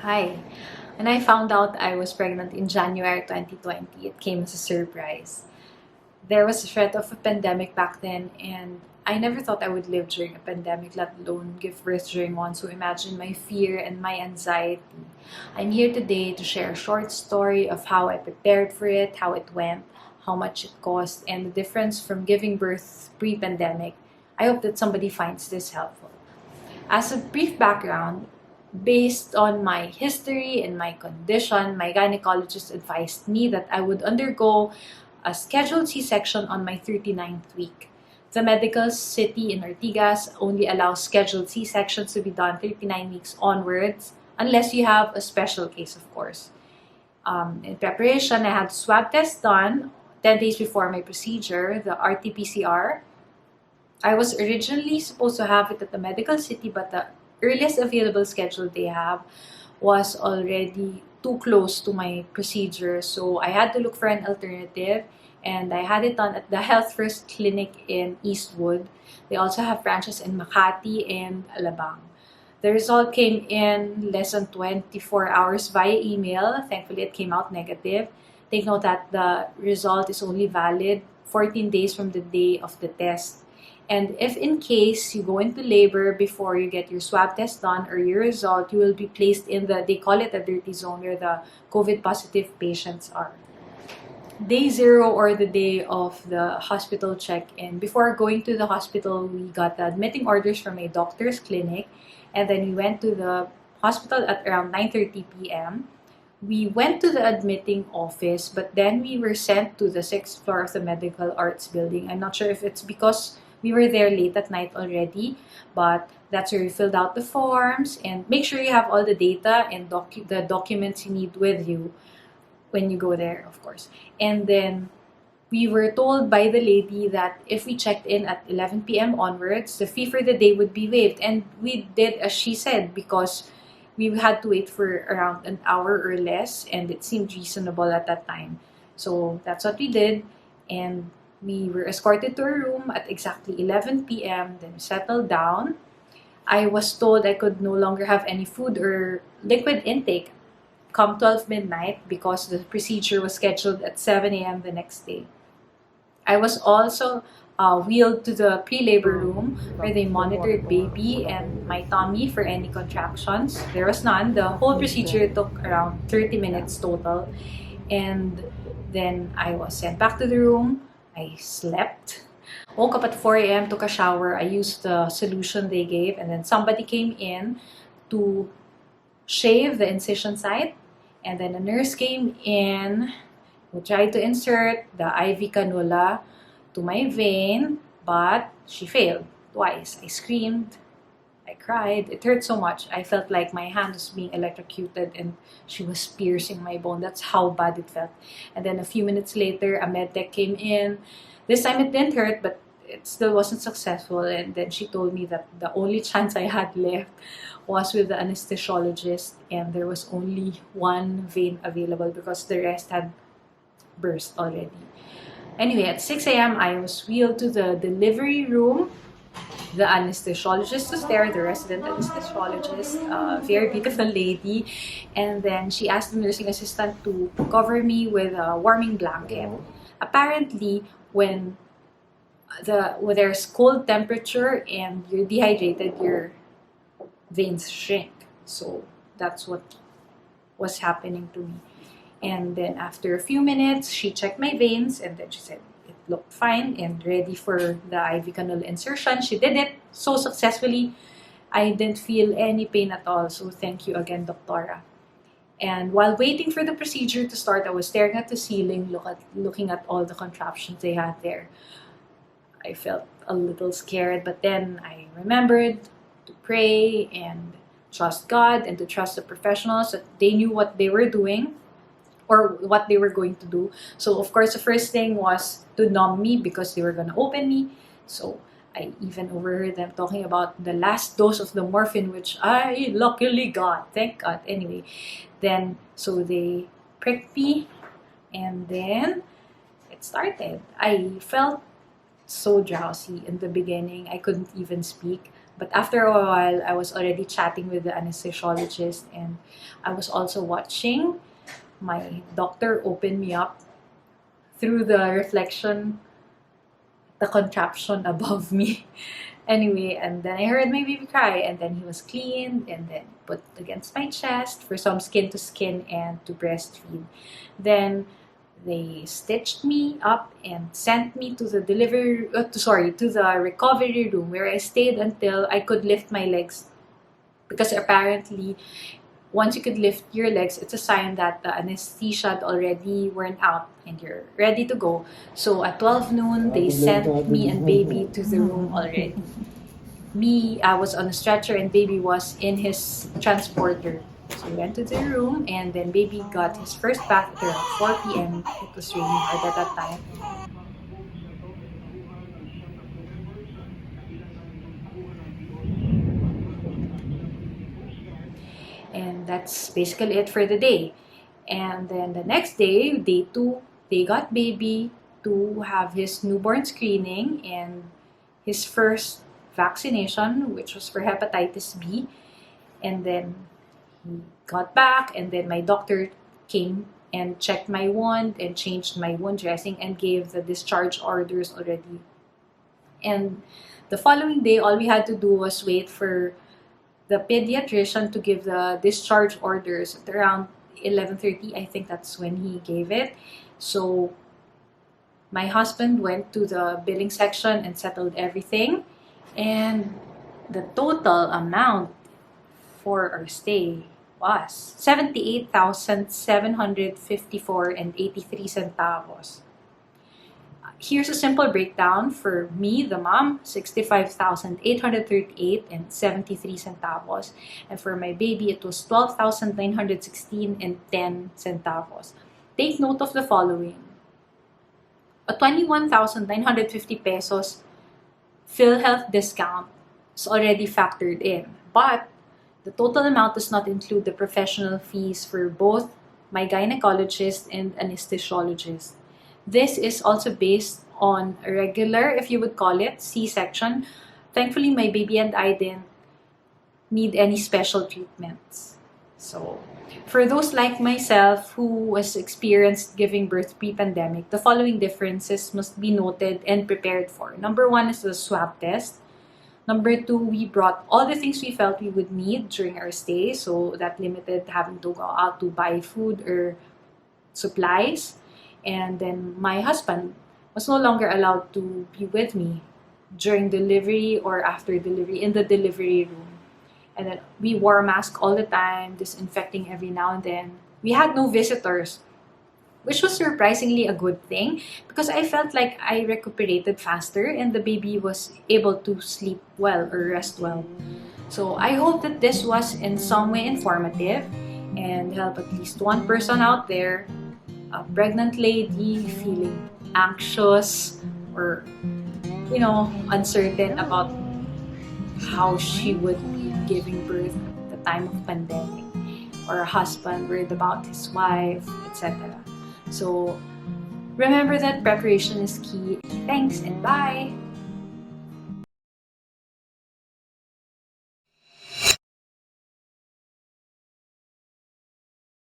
Hi. When I found out I was pregnant in January 2020, it came as a surprise. There was a threat of a pandemic back then, and I never thought I would live during a pandemic, let alone give birth during one. So imagine my fear and my anxiety. I'm here today to share a short story of how I prepared for it, how it went, how much it cost, and the difference from giving birth pre-pandemic. I hope that somebody finds this helpful. As a brief background, based on my history and my condition, my gynecologist advised me that I would undergo a scheduled C-section on my 39th week. The medical city in Ortigas only allows scheduled C-sections to be done 39 weeks onwards, unless you have a special case, of course. In preparation, I had swab test done 10 days before my procedure, the RT-PCR. I was originally supposed to have it at the medical city, but the earliest available schedule they have was already too close to my procedure. So I had to look for an alternative, and I had it done at the Health First Clinic in Eastwood. They also have branches in Makati and Alabang. The result came in less than 24 hours via email. Thankfully, it came out negative. Take note that the result is only valid 14 days from the day of the test. And if in case you go into labor before you get your swab test done or your result, you will be placed in they call it a dirty zone where the COVID positive patients are. Day zero, or the day of the hospital check-in. Before going to the hospital, we got the admitting orders from a doctor's clinic, and then we went to the hospital at around 9:30 p.m. We went to the admitting office, but then we were sent to the 6th floor of the medical arts building. I'm not sure if it's because we were there late at night already, but that's where you filled out the forms, and make sure you have all the data and the documents you need with you when you go there, of course. And then we were told by the lady that if we checked in at 11 p.m. onwards, the fee for the day would be waived. And we did as she said, because we had to wait for around an hour or less, and it seemed reasonable at that time. So that's what we did, and we were escorted to a room at exactly 11 p.m. Then we settled down. I was told I could no longer have any food or liquid intake come 12 midnight because the procedure was scheduled at 7 a.m. the next day. I was also wheeled to the pre-labor room where they monitored baby and my tummy for any contractions. There was none. The whole procedure took around 30 minutes total. And then I was sent back to the room. I slept. Woke up at 4 a.m., took a shower. I used the solution they gave, and then somebody came in to shave the incision site. And then a nurse came in who tried to insert the IV cannula to my vein, but she failed twice. I screamed, I cried. It hurt so much. I felt like my hand was being electrocuted and she was piercing my bone. That's how bad it felt. And then a few minutes later, a med tech came in. This time it didn't hurt, but it still wasn't successful. And then she told me that the only chance I had left was with the anesthesiologist, and there was only one vein available because the rest had burst already. Anyway, at 6 a.m., I was wheeled to the delivery room. The anesthesiologist was there, the resident anesthesiologist, a very beautiful lady. And then she asked the nursing assistant to cover me with a warming blanket. Apparently, when there's cold temperature and you're dehydrated, your veins shrink. So that's what was happening to me. And then after a few minutes, she checked my veins, and then she said it looked fine and ready for the IV cannula insertion. She did it so successfully. I didn't feel any pain at all. So thank you again, Doctora. And while waiting for the procedure to start, I was staring at the ceiling, looking at all the contraptions they had there. I felt a little scared, but then I remembered to pray and trust God and to trust the professionals that they knew what they were doing or what they were going to do. So of course, the first thing was to numb me because they were going to open me. So I even overheard them talking about the last dose of the morphine, which I luckily got. Thank God. Anyway, then so they pricked me, and then it started. I felt so drowsy in the beginning. I couldn't even speak. But after a while, I was already chatting with the anesthesiologist, and I was also watching my doctor open me up through the reflection, the contraption above me. Anyway, and then I heard my baby cry, and then he was cleaned and then put against my chest for some skin to skin and to breastfeed. Then they stitched me up and sent me to the to the recovery room, where I stayed until I could lift my legs, because apparently once you could lift your legs, it's a sign that the anesthesia had already worn out and you're ready to go. So at 12 noon, they sent me and baby to the room already. Me, I was on a stretcher and baby was in his transporter. So we went to the room, and then baby got his first bath at around 4 p.m. It was raining hard at that time. And that's basically it for the day. And then the next day, day two, they got baby to have his newborn screening and his first vaccination, which was for hepatitis B. And then he got back, and then my doctor came and checked my wound and changed my wound dressing and gave the discharge orders already. And the following day, all we had to do was wait for the pediatrician to give the discharge orders at around 11:30. I think that's when he gave it. So my husband went to the billing section and settled everything. And the total amount for our stay was 78,754 and 83 centavos. Here's a simple breakdown. For me, the mom, 65,838 and 73 centavos. And for my baby, it was 12,916 and 10 centavos. Take note of the following. A 21,950 pesos PhilHealth discount is already factored in. But the total amount does not include the professional fees for both my gynecologist and anesthesiologist. This is also based on a regular, if you would call it, C-section. Thankfully, my baby and I didn't need any special treatments. So, for those like myself who was experienced giving birth pre-pandemic, the following differences must be noted and prepared for. Number one is the swab test. Number two, we brought all the things we felt we would need during our stay, so that limited having to go out to buy food or supplies. And then my husband was no longer allowed to be with me during delivery or after delivery in the delivery room. And then we wore a mask all the time, disinfecting every now and then. We had no visitors, which was surprisingly a good thing, because I felt like I recuperated faster and the baby was able to sleep well or rest well. So I hope that this was in some way informative and help at least one person out there, a pregnant lady feeling anxious or uncertain about how she would be giving birth at the time of pandemic, or a husband worried about his wife, etc. So remember that preparation is key. Thanks and bye!